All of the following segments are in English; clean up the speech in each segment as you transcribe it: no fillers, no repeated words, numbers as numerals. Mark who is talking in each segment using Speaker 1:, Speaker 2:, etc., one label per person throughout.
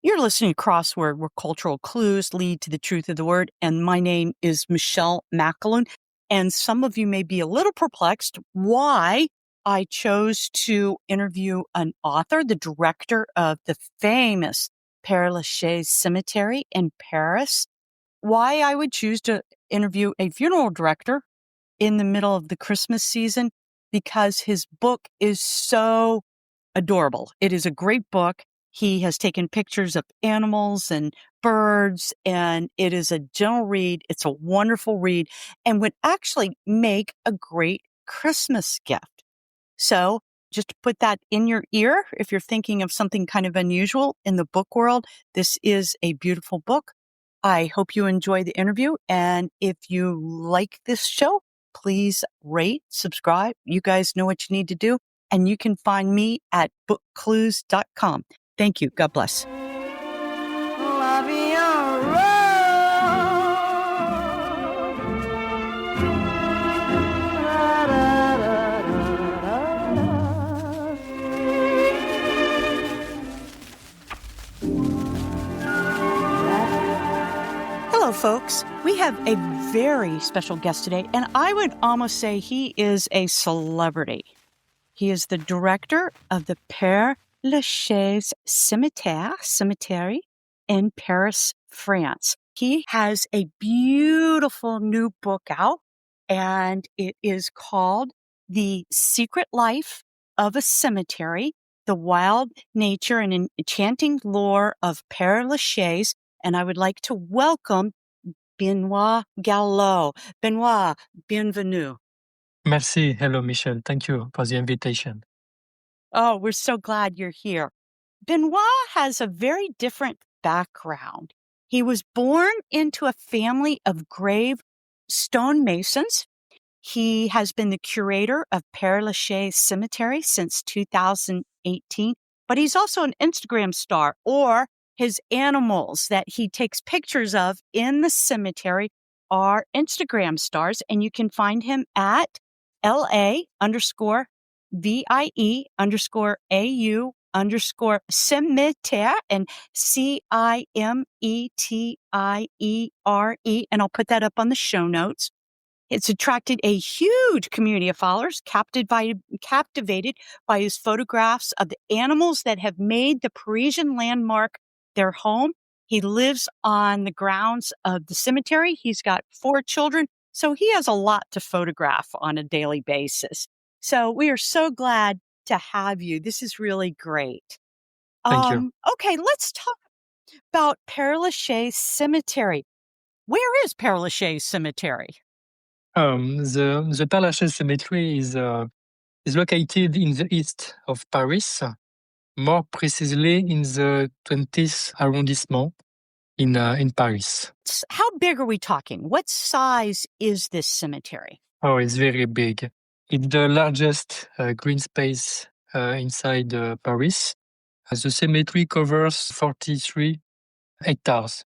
Speaker 1: You're listening to Crossword, where cultural clues lead to the truth of the word. And my name is Michelle McAloon. And some of you may be a little perplexed why I chose to interview an author, the director of the famous Père Lachaise Cemetery in Paris. Why I would choose to interview a funeral director in the middle of the Christmas season, because his book is so adorable. It is a great book. He has taken pictures of animals and birds, and it is a gentle read. It's a wonderful read and would actually make a great Christmas gift. So just to put that in your ear, if you're thinking of something kind of unusual in the book world, this is a beautiful book. I hope you enjoy the interview. And if you like this show, please rate, subscribe. You guys know what you need to do. And you can find me at bookclues.com. Thank you. God bless. Hello, folks. We have a very special guest today, and I would almost say he is a celebrity. He is the director of the Père Lachaise Cemetery in Paris, France. He has a beautiful new book out, and it is called The Secret Life of a Cemetery, the Wild Nature and Enchanting Lore of Père Lachaise. And I would like to welcome Benoît Galliot. Benoît, bienvenue.
Speaker 2: Merci. Hello, Michelle. Thank you for the invitation.
Speaker 1: Oh, we're so glad you're here. Benoît has a very different background. He was born into a family of grave stonemasons. He has been the curator of Père Lachaise Cemetery since 2018, but he's also an Instagram star, or his animals that he takes pictures of in the cemetery are Instagram stars, and you can find him at LA_VIE_AU_cimetière and CIMETIERE. And I'll put that up on the show notes. It's attracted a huge community of followers, captivated by his photographs of the animals that have made the Parisian landmark their home. He lives on the grounds of the cemetery. He's got 4 children, so he has a lot to photograph on a daily basis. So we are so glad to have you. This is really great.
Speaker 2: Thank you.
Speaker 1: Okay, let's talk about Père Lachaise Cemetery. Where is Père Lachaise Cemetery?
Speaker 2: The Père Lachaise Cemetery is located in the east of Paris, more precisely in the 20th arrondissement in Paris.
Speaker 1: How big are we talking? What size is this cemetery?
Speaker 2: Oh, it's very big. It's the largest green space inside Paris. The cemetery covers 43 hectares,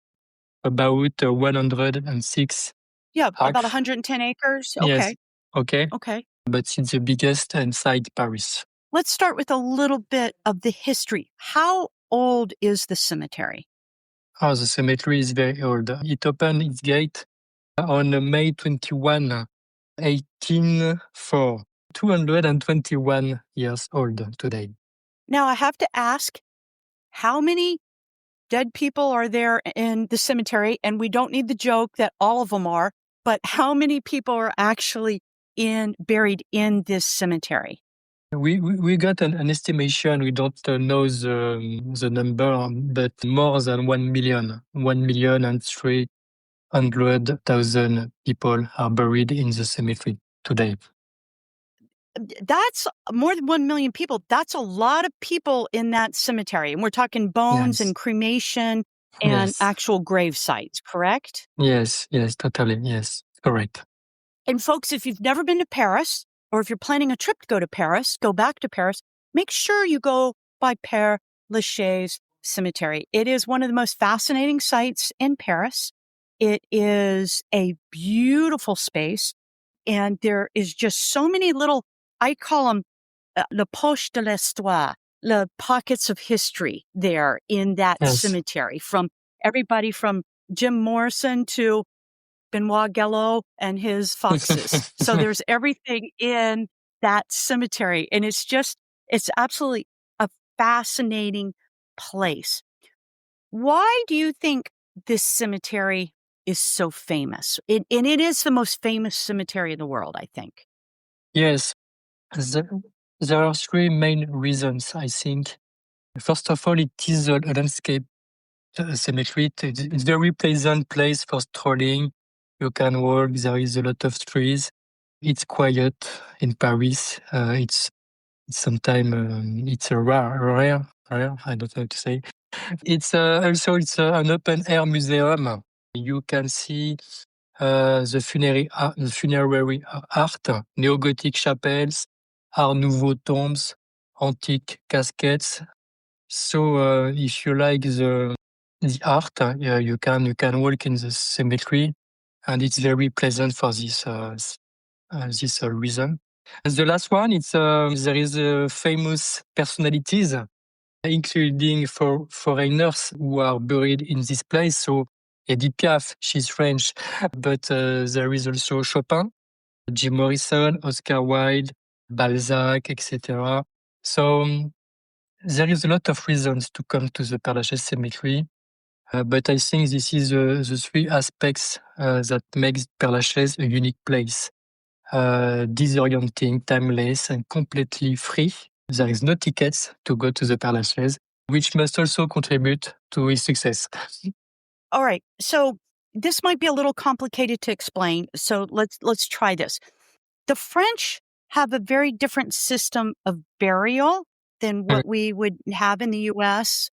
Speaker 2: about 106.
Speaker 1: Yeah, about 110 acres. Okay.
Speaker 2: Yes. Okay.
Speaker 1: Okay.
Speaker 2: But it's the biggest inside Paris.
Speaker 1: Let's start with a little bit of the history. How old is the cemetery?
Speaker 2: Oh, the cemetery is very old. It opened its gate on May 21, 1804. 221 years old today.
Speaker 1: Now, I have to ask, how many dead people are there in the cemetery? And we don't need the joke that all of them are, but how many people are actually buried in this cemetery?
Speaker 2: We got an estimation. We don't know the number, but more than 1 million. 1,300,000 people are buried in the cemetery today.
Speaker 1: That's more than 1 million people. That's a lot of people in that cemetery. And we're talking bones and cremation and actual grave sites, correct?
Speaker 2: Yes, totally. Yes, correct.
Speaker 1: And folks, if you've never been to Paris, or if you're planning a trip to go back to Paris, make sure you go by Père Lachaise Cemetery. It is one of the most fascinating sites in Paris. It is a beautiful space, and there is just so many little, I call them le poche de l'histoire. the pockets of history there in that
Speaker 2: Yes.
Speaker 1: cemetery, from everybody from Jim Morrison to Benoît Galliot and his foxes. So there's everything in that cemetery, and it's absolutely a fascinating place. Why do you think this cemetery is so famous? And it is the most famous cemetery in the world, I think.
Speaker 2: Yes, there, there are three main reasons, I think. First of all, it is a landscape cemetery. It's a very pleasant place for strolling. You can walk, there is a lot of trees. It's quiet in Paris. It's sometimes it's a rare, I don't know how to say. It's also it's an open air museum. You can see the funerary art, neo-gothic chapels, art nouveau tombs, antique caskets. So if you like the art, you can walk in the cemetery, and it's very pleasant for this reason. And the last one, it's there is famous personalities, including for foreigners who are buried in this place. So Edith Piaf, she's French, but there is also Chopin, Jim Morrison, Oscar Wilde, Balzac, etc. So there is a lot of reasons to come to the Père Lachaise cemetery, but I think this is the three aspects that makes Père Lachaise a unique place. Disorienting, timeless, and completely free. There is no tickets to go to the Père Lachaise, which must also contribute to its success.
Speaker 1: All right. So this might be a little complicated to explain. So let's try this. The French have a very different system of burial than
Speaker 2: Mm,
Speaker 1: what we would have in the US,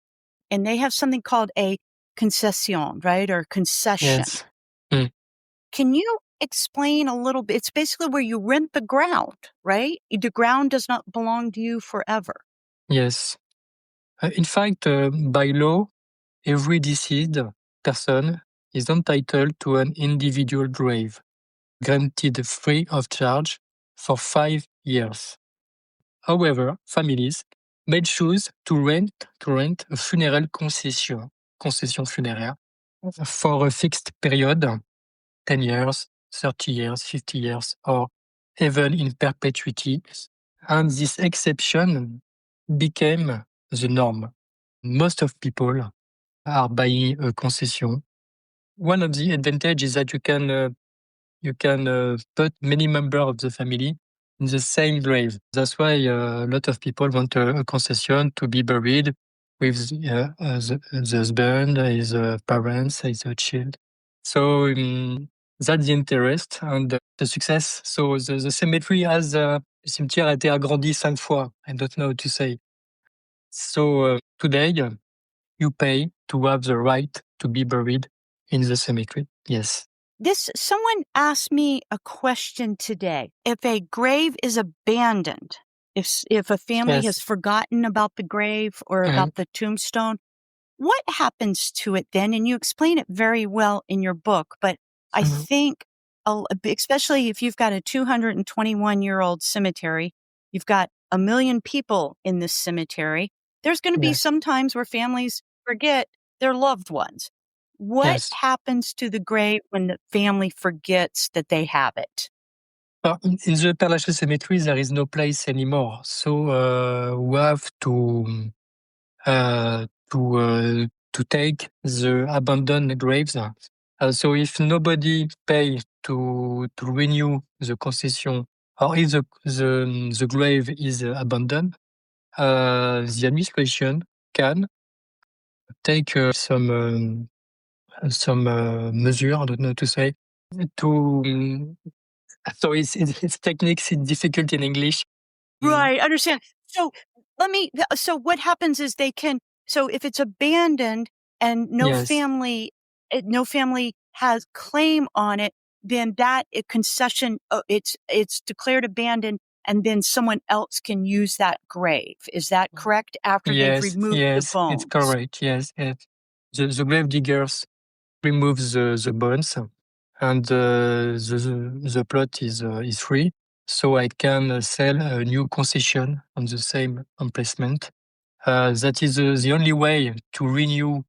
Speaker 1: and they have something called a concession, right? Or concession.
Speaker 2: yes. Mm,
Speaker 1: Can you explain a little bit? It's basically where you rent the ground, right? The ground does not belong to you forever.
Speaker 2: yes. In fact, by law, every deceased person is entitled to an individual grave, granted free of charge for 5 years. However, families may choose to rent a funeral concession funéraire, for a fixed period, 10 years, 30 years, 50 years, or even in perpetuity. And this exception became the norm. Most of people are buying a concession. One of the advantages is that you can put many members of the family in the same grave. That's why a lot of people want a concession to be buried with the husband, his parents, his child. So that's the interest and the success. So the cemetery has le cimetière a été agrandi 5 fois. I don't know how to say. So today you pay to have the right to be buried in the cemetery. Yes.
Speaker 1: Someone asked me a question today. If a grave is abandoned, if a family has
Speaker 2: Yes.
Speaker 1: forgotten about the grave or
Speaker 2: Mhm.
Speaker 1: about the tombstone, what happens to it then? And you explain it very well in your book, but I
Speaker 2: Mhm.
Speaker 1: think, especially if you've got a 221-year-old cemetery, you've got 1 million people in this cemetery, there's going to be
Speaker 2: Yes.
Speaker 1: some times where families forget their loved ones. What
Speaker 2: Yes.
Speaker 1: happens to the grave when the family forgets that they have it?
Speaker 2: In the Père Lachaise cemetery, there is no place anymore. So we have uh, to to take the abandoned graves. So if nobody pay to renew the concession, or if the grave is abandoned, the administration can take some measure, I don't know how to say, to so it's techniques, it's difficult in English. Mm,
Speaker 1: Right, understand. So so what happens is so if it's abandoned and
Speaker 2: yes.
Speaker 1: no family has claim on it, then concession, it's declared abandoned, and then someone else can use that grave. Is that correct? After they've
Speaker 2: Yes,
Speaker 1: removed the
Speaker 2: yes, it's
Speaker 1: bones?
Speaker 2: correct. Yes, yes. The grave diggers remove the bones, and the plot is free. So I can sell a new concession on the same emplacement. That is the only way to renew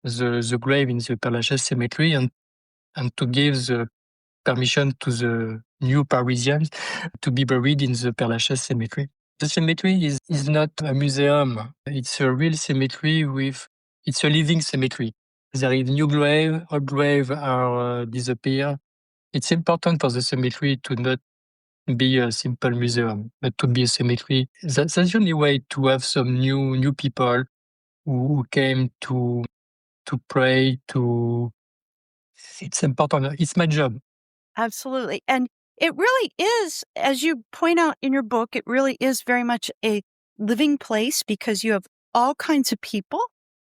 Speaker 2: the grave in the Père Lachaise cemetery and to give the permission to the new Parisians to be buried in the Père Lachaise cemetery. The cemetery is not a museum. It's a real cemetery it's a living cemetery. There is new grave, old grave are disappear. It's important for the cemetery to not be a simple museum, but to be a cemetery. That's the only way to have some new people who came to pray. It's important. It's my job.
Speaker 1: Absolutely. And it really is, as you point out in your book, it really is very much a living place because you have all kinds of people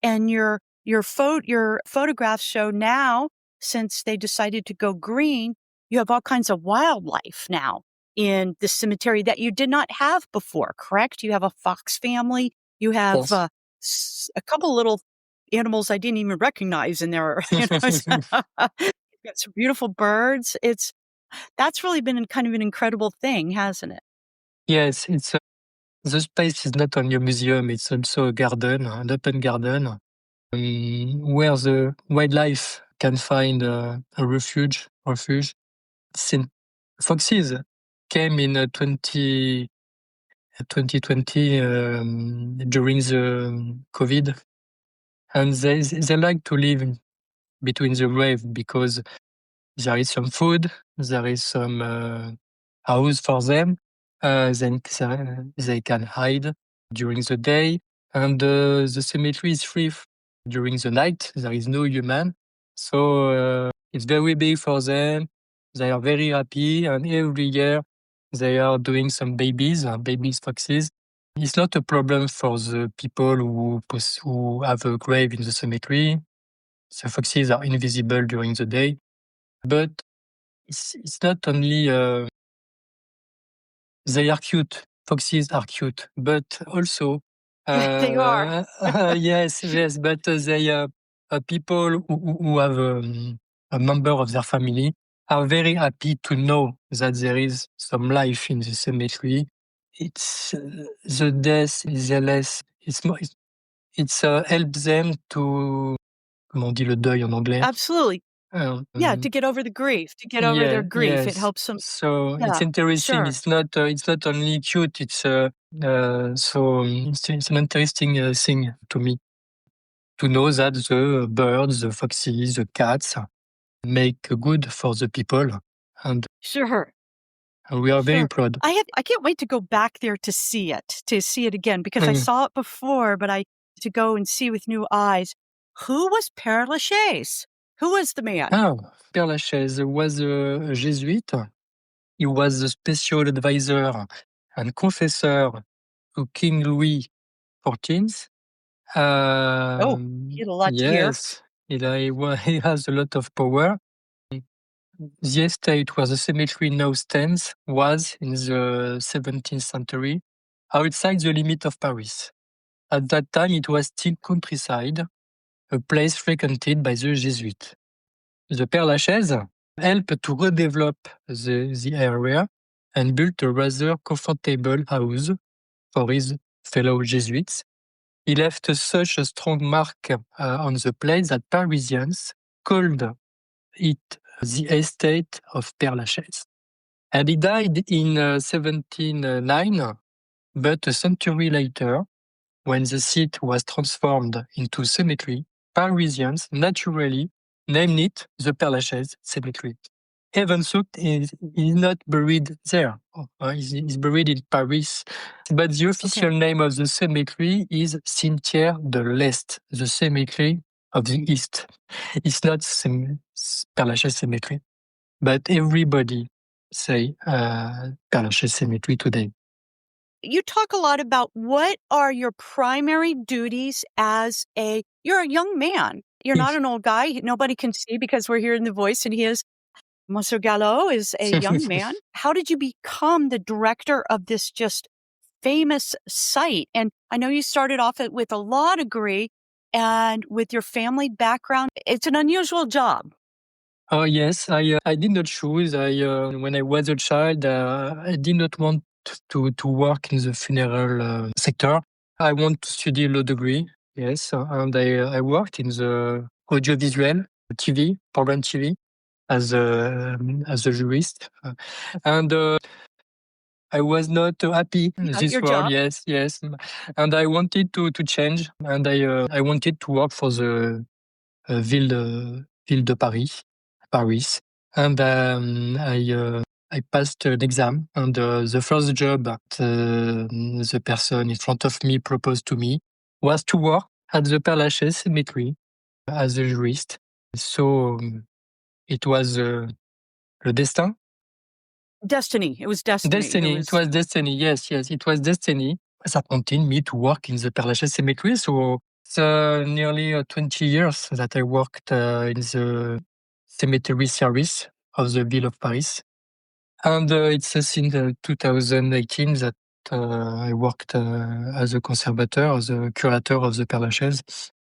Speaker 1: and your photographs show now, since they decided to go green, you have all kinds of wildlife now in the cemetery that you did not have before, correct? You have a fox family, you have
Speaker 2: Yes.
Speaker 1: a couple little animals I didn't even recognize in there. Got some beautiful birds. That's really been kind of an incredible thing, hasn't it?
Speaker 2: Yes, the space is not only a museum, it's also a garden, an open garden, where the wildlife can find a refuge. Foxes came in 2020 during the COVID, and they like to live between the grave because there is some food, there is some house for them. Then they can hide during the day, and the cemetery is free during the night. There is no human, so it's very big for them. They are very happy, and every year they are doing some babies foxes. It's not a problem for the people who have a grave in the cemetery. The foxes are invisible during the day, but it's not only they are cute. Foxes are cute, but also
Speaker 1: Yeah, they are.
Speaker 2: yes, but they people who have a member of their family are very happy to know that there is some life in the cemetery. It's the death is less. It's more. It's helps them to comment on dit le deuil en anglais?
Speaker 1: Absolutely. Yeah, to get over the grief, to get over their grief. It
Speaker 2: Yes.
Speaker 1: helps them.
Speaker 2: So it's
Speaker 1: Yeah,
Speaker 2: interesting.
Speaker 1: sure.
Speaker 2: It's not only cute. It's an interesting thing to me to know that the birds, the foxes, the cats make good for the people, and
Speaker 1: Sure.
Speaker 2: we are very
Speaker 1: Sure.
Speaker 2: proud.
Speaker 1: I can't wait to go back there to see it again, because I
Speaker 2: Mm.
Speaker 1: saw it before, but I to go and see with new eyes. Who was Père Lachaise? Who was the man?
Speaker 2: Ah, Père Lachaise was a Jesuit. He was the special advisor and confessor to King Louis XIV.
Speaker 1: Oh, he had a lot to hear.
Speaker 2: Yes, he has a lot of power. The estate where the cemetery now stands was, in the 17th century, outside the limit of Paris. At that time, it was still countryside, a place frequented by the Jesuits. The Père Lachaise helped to redevelop the area and built a rather comfortable house for his fellow Jesuits. He left such a strong mark on the place that Parisians called it the estate of Père Lachaise. And he died in 1709, but a century later, when the seat was transformed into cemetery, Parisians naturally named it the Père Lachaise Cemetery. Even so, is not buried there. He's buried in Paris. But the official
Speaker 1: Okay.
Speaker 2: name of the cemetery is Cimetière de l'Est, the cemetery of the East. It's not Père Lachaise Cemetery, but everybody say Père Lachaise Cemetery today.
Speaker 1: You talk a lot about what are your primary duties as you're a young man. You're not an old guy. Nobody can see because we're hearing the voice, and he is Monsieur Galliot is a young man. How did you become the director of this just famous site? And I know you started off with a law degree, and with your family background, it's an unusual job.
Speaker 2: Oh yes, I did not choose. When I was a child, I did not want to work in the funeral sector. I want to study law degree, yes, and I worked in the audiovisual TV, program TV, as a jurist, and I was not happy in
Speaker 1: You got
Speaker 2: this
Speaker 1: your
Speaker 2: world.
Speaker 1: job.
Speaker 2: Yes, yes, and I wanted to change, and I wanted to work for the ville de Paris, Paris, and I passed an exam, and the first job that the person in front of me proposed to me was to work at the Père Lachaise cemetery as a jurist. So it was le destin.
Speaker 1: Destiny. It was destiny. It
Speaker 2: Destiny. It
Speaker 1: was
Speaker 2: was destiny. Yes, yes, it was destiny. That wanted me to work in the Père Lachaise cemetery. So it's nearly 20 years that I worked in the cemetery service of the ville of Paris. And it's since 2018 that I worked as a conservator, as a curator of the Père Lachaise.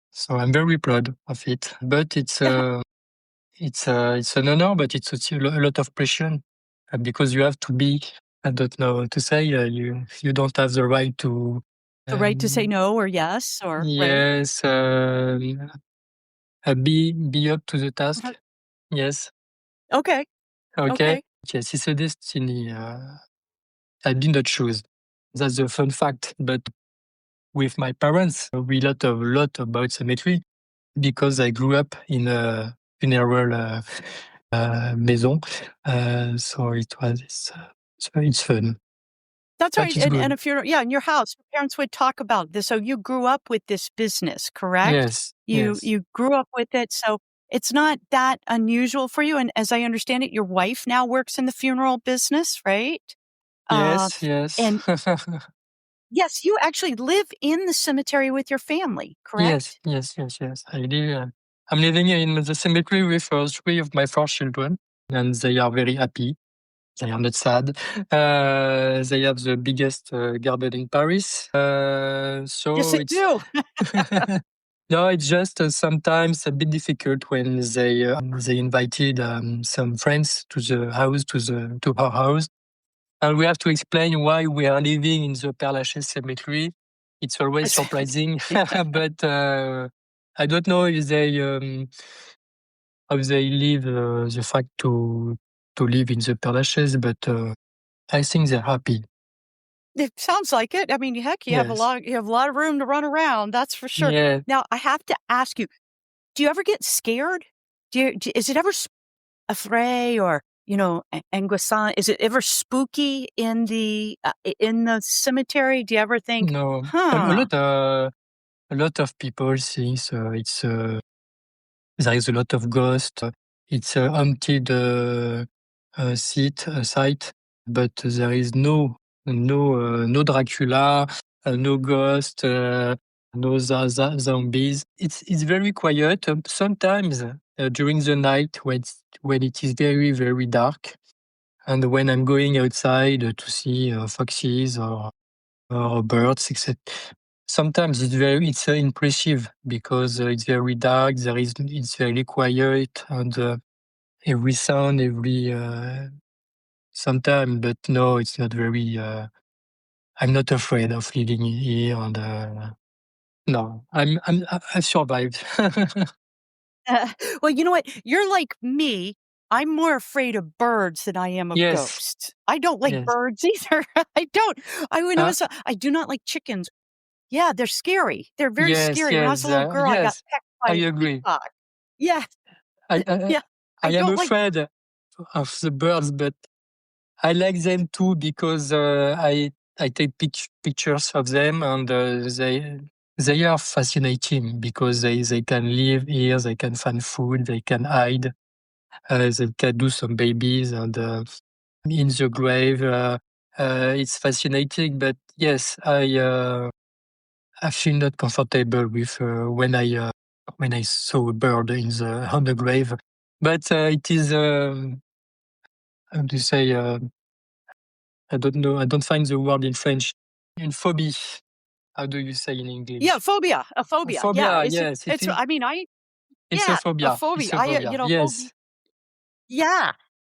Speaker 2: So I'm very proud of it. But it's an honor, but it's also a lot of pressure because you have to be. I don't know what to say. You don't have the right to.
Speaker 1: the right to say
Speaker 2: Um,
Speaker 1: no or yes or right.
Speaker 2: yes, be up to the task. Yes.
Speaker 1: Okay.
Speaker 2: Okay.
Speaker 1: Okay.
Speaker 2: Yes, it's a destiny. I did not choose. That's the fun fact. But with my parents, we lot about cemetery because I grew up in a funeral maison. So it's fun.
Speaker 1: That's
Speaker 2: That
Speaker 1: right.
Speaker 2: is
Speaker 1: And
Speaker 2: good.
Speaker 1: if you're, yeah, in your house, your parents would talk about this. So you grew up with this business, correct?
Speaker 2: Yes,
Speaker 1: You
Speaker 2: yes,
Speaker 1: you grew up with it. So it's not that unusual for you. And as I understand it, your wife now works in the funeral business, right? Uh,
Speaker 2: yes, yes,
Speaker 1: and yes, you actually live in the cemetery with your family,
Speaker 2: yes,
Speaker 1: correct?
Speaker 2: yes, yes, yes. I'm living in the cemetery with 3 of my 4 children, and they are very happy. They are not sad. They have the biggest garden in Paris.
Speaker 1: Yes,
Speaker 2: So
Speaker 1: they
Speaker 2: it's
Speaker 1: do.
Speaker 2: no, it's just sometimes a bit difficult when they invited some friends to the house to our house, and we have to explain why we are living in the Père Lachaise cemetery. It's always surprising, but I don't know if they how they live the fact to live in the Père Lachaise, but I think they're happy.
Speaker 1: It sounds like it. I mean, heck,
Speaker 2: Yes.
Speaker 1: you have a lot of room to run around, that's for sure.
Speaker 2: Yeah.
Speaker 1: Now, I have to ask you, do you ever get scared? Is it ever affray or, angoissant? Is it ever spooky in the cemetery? Do you ever think,
Speaker 2: No.
Speaker 1: "Huh,
Speaker 2: A lot of people think it's there is a lot of ghost. It's a haunted site, but there is no Dracula, no ghost, no zombies. It's very quiet. Sometimes during the night when it is very very dark, and when I'm going outside to see foxes or birds, etc. Sometimes it's impressive because it's very dark. It's very quiet, and every sound, every sometime. But no, it's not very. I'm not afraid of living here, and no, I've survived.
Speaker 1: well, you know what? You're like me. I'm more afraid of birds than I am of
Speaker 2: Yes,
Speaker 1: ghosts. I don't like
Speaker 2: yes,
Speaker 1: birds either. I don't. When I
Speaker 2: uh,
Speaker 1: was I do not like chickens. Yeah, they're scary. They're very
Speaker 2: yes,
Speaker 1: scary. When I was
Speaker 2: yes,
Speaker 1: a little girl, I got
Speaker 2: yes.
Speaker 1: pecked
Speaker 2: I
Speaker 1: by a
Speaker 2: agree.
Speaker 1: peacock. Yeah,
Speaker 2: I I,
Speaker 1: yeah.
Speaker 2: I
Speaker 1: I
Speaker 2: am
Speaker 1: don't like
Speaker 2: afraid of the birds, but I like them too because I take pictures of them, and they are fascinating because they can live here, they can find food, they can hide, they can do some babies, and in the grave. It's fascinating, but yes, I feel not comfortable with when I saw a bird in the on the grave. But it is how to say. I don't know. I don't find the word in French. Une phobie. How do you say in
Speaker 1: yeah,
Speaker 2: English?
Speaker 1: phobia, a
Speaker 2: A
Speaker 1: phobia. Yeah,
Speaker 2: phobia. Yes, it is.
Speaker 1: I mean, I
Speaker 2: It's a
Speaker 1: yeah, a
Speaker 2: phobia. It's
Speaker 1: phobia.
Speaker 2: a phobia.
Speaker 1: Phobia.
Speaker 2: Yes.
Speaker 1: Yeah.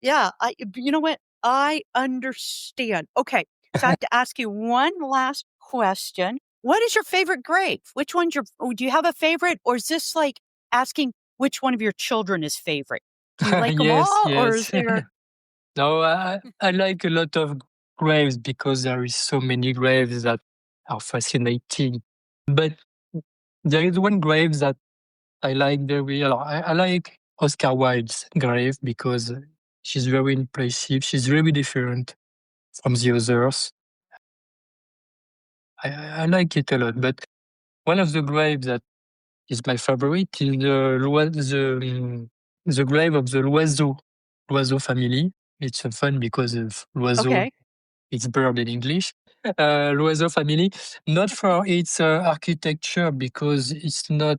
Speaker 1: Yeah, you know what? I understand. Okay, so I have to ask you one last question. what is your favorite grave? Which one's do you have a favorite, or is this like asking which one of your children is favorite? Do you like them
Speaker 2: Yes,
Speaker 1: all, or is
Speaker 2: yes.
Speaker 1: there
Speaker 2: No, I like a lot of graves because there is so many graves that are fascinating. But there is one grave that I like very. I like Oscar Wilde's grave because she's very impressive. She's very different from the others. I like it a lot. But one of the graves that is my favorite is the grave of the Loiseau family. It's fun because of Loiseau,
Speaker 1: okay?
Speaker 2: it's bird in English. Loiseau family, not for its architecture because it's not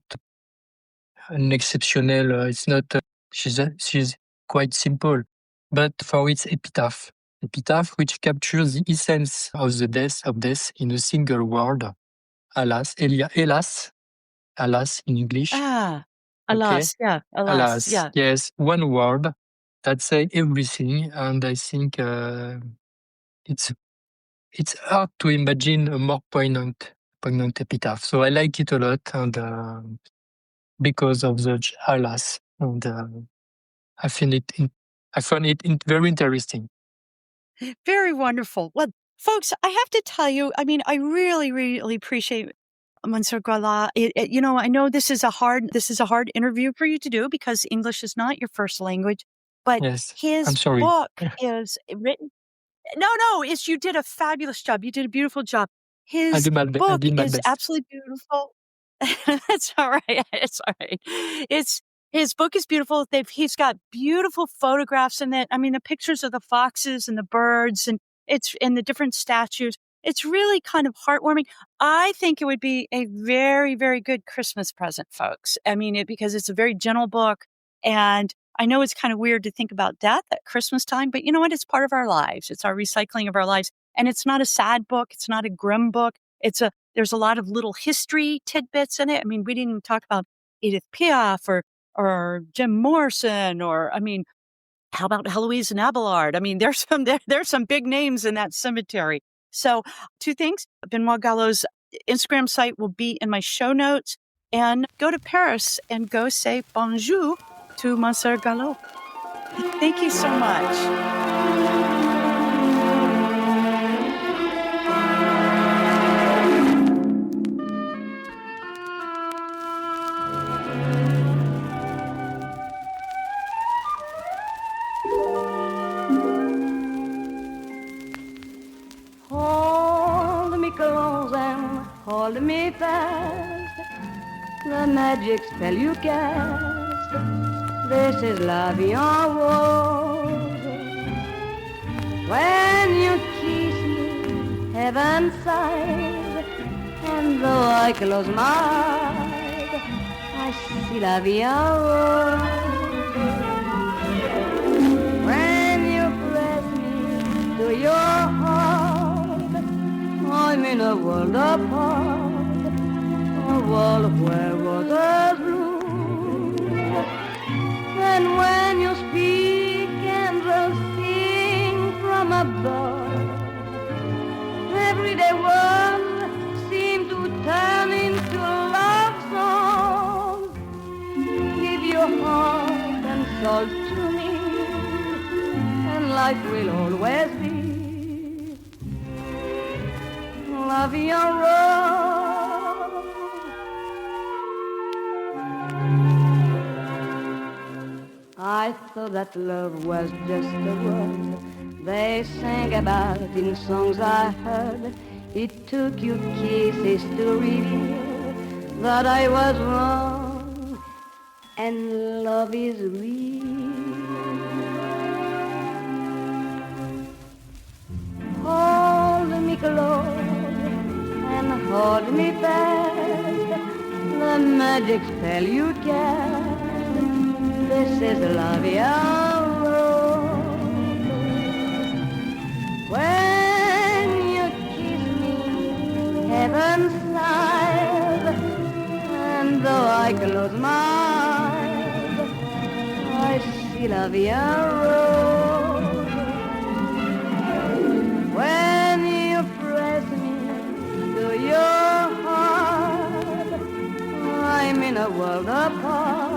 Speaker 2: an exceptional. It's not. She's quite simple, but for its epitaph which captures the essence of the death in a single word. Alas, alas in English.
Speaker 1: Ah,
Speaker 2: Okay,
Speaker 1: alas, yeah, alas,
Speaker 2: alas.
Speaker 1: yeah.
Speaker 2: Yes, one word that say everything, and I think it's it's hard to imagine a more poignant epitaph. So I like it a lot, and because of the alas, and I find it very interesting.
Speaker 1: Very wonderful. Well, folks, I have to tell you, I mean, I really, really appreciate Monsieur Gala. I know this is a hard interview for you to do because English is not your first language, but
Speaker 2: Yes, I'm
Speaker 1: his
Speaker 2: sorry.
Speaker 1: book is written. No, no, it's you did a fabulous job. You did a beautiful job. His
Speaker 2: I
Speaker 1: book
Speaker 2: did my
Speaker 1: is
Speaker 2: best.
Speaker 1: absolutely beautiful. It's all right. It's all right. It's his book is beautiful. He's got beautiful photographs in it. I mean, the pictures of the foxes and the birds and the different statues. It's really kind of heartwarming. I think it would be a very, very good Christmas present, folks. I mean, because it's a very gentle book, and I know it's kind of weird to think about death at Christmas time, but you know what? It's part of our lives. It's our recycling of our lives. And it's not a sad book. It's not a grim book. There's a lot of little history tidbits in it. I mean, we didn't even talk about Edith Piaf or Jim Morrison, or I mean, how about Heloise and Abelard? I mean, there's some big names in that cemetery. So, two things. Benoît Galliot's Instagram site will be in my show notes. And go to Paris and go say bonjour to Monsieur Galliot. Thank you so much.
Speaker 3: Hold me close and hold me fast. The magic spell you cast. This is la vie en rose. When you kiss me, heaven sighs. And though I close my eyes, I see la vie en rose. When you press me to your heart, I'm in a world apart, a world where roses bloom. And when you speak, angels sing from above. Everyday words seem to turn into love songs. Give your heart and soul to me, and life will always be la vie en rose. I thought that love was just a word they sang about in songs I heard. It took you kisses to reveal that I was wrong, and love is real. Hold me close and hold me fast. The magic spell you cast. This is la vie en rose. When you kiss me, heaven smiles. And though I close my eyes, I see la vie en rose. When you press me to your in a world apart.